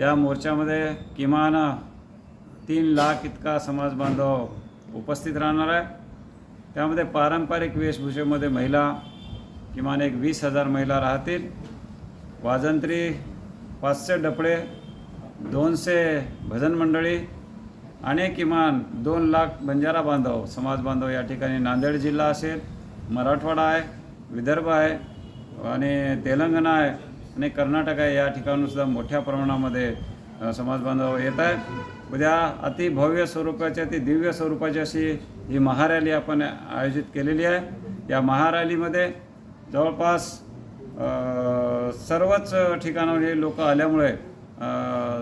या मोर्चामध्ये किमान 3 लाख इतका समाज बांधव उपस्थित राहणार आहे। त्यामध्ये पारंपरिक वेशभूषेमध्ये महिला किमान 20,000 महिला राहतील। वाजंत्री 500 डफळे, 200 भजन मंडळी आणि किमान 2 लाख बंजारा बांधव समाज बांधव या ठिकाणी नांदेड जिल्हा असेल, मराठवाडा आहे, विदर्भ आहे आणि तेलंगणा आहे आणि कर्नाटक आहे, या ठिकाणीसुद्धा मोठ्या प्रमाणामध्ये समाज बांधव येत आहेत। उद्या अति भव्य स्वरूपाची अति दिव्य स्वरूपाची अशी ही महारॅली आपण आयोजित केलेली आहे। या महारॅलीमध्ये जवळपास सर्वच ठिकाणाहून हे लोक आल्यामुळे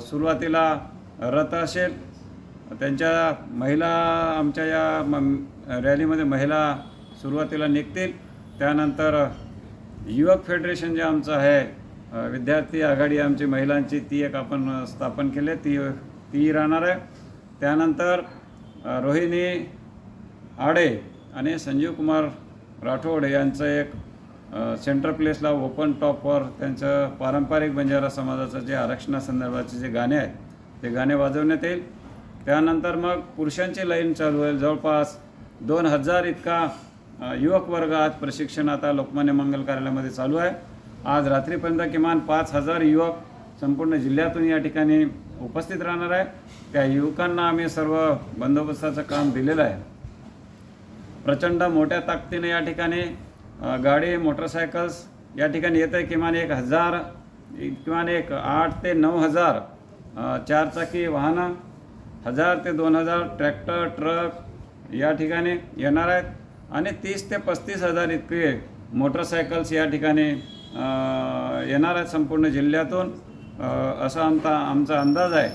सुरुवातीला रथ असेल, त्यांच्या महिला आमच्या या रॅलीमध्ये महिला सुरुवातीला निघतील। त्यानंतर युवक फेडरेशन जे आमचं आहे, विद्यार्थी आघाडी आमची महिलांची, ती एक आपण स्थापन केली, ती राहणार आहे। त्यानंतर रोहिणी आडे आणि संजीव कुमार राठोड यांचं एक सेंटर प्लेसला ओपन टॉपवर त्यांचं पारंपरिक बंजारा समाजाचं जे आरक्षणासंदर्भाचे जे गाणे आहेत ते गाणे वाजवण्यात येईल। त्यानंतर मग पुरुषांची लाईन चालू होईल। जवळपास 2000 इतका युवक वर्ग आज प्रशिक्षण आता लोकमान्य मंगल कार्यालयामध्ये चालू आहे। आज रात्रीपर्यंत किमान 5000 युवक संपूर्ण जिल्ह्यातून या ठिकाणी उपस्थित राहणार आहे। त्या युवकांना आम्ही सर्व बंदोबस्ताचं काम दिलेलं आहे। प्रचंड मोठ्या ताकदीने या ठिकाणी गाडी मोटरसायकल्स या ठिकाणी येत आहे। किमान 8 ते 9,000 चारचाकी वाहनं, 1000 ते 2000 ट्रॅक्टर ट्रक या ठिकाणी येणार आहेत आणि 30 ते 35,000 इतके मोटरसायकल्स या ठिकाणी येणार आहेत संपूर्ण जिल्ह्यातून, असा आमचा अंदाज आहे।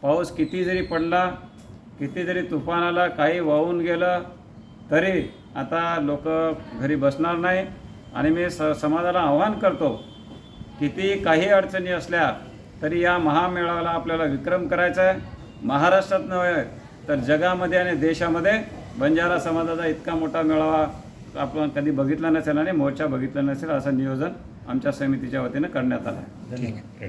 पाऊस किती जरी पडला, किती जरी तुफान आला, काही वाहून गेलं तरी आता लोक घरी बसणार नाही आणि मी समाजाला आवाहन करतो, किती काही अडचणी असल्या तरी या महामेळाव्याला आपल्याला विक्रम करायचा आहे। महाराष्ट्रात नव्हे तर जगामध्ये आणि देशामध्ये बंजारा समाजाचा इतका मोठा मेळावा आपण कधी बघितला नसेल आणि मोर्चा बघितला नसेल, असं नियोजन आमच्या समितीच्या वतीनं करण्यात आलं आहे। ठीक आहे।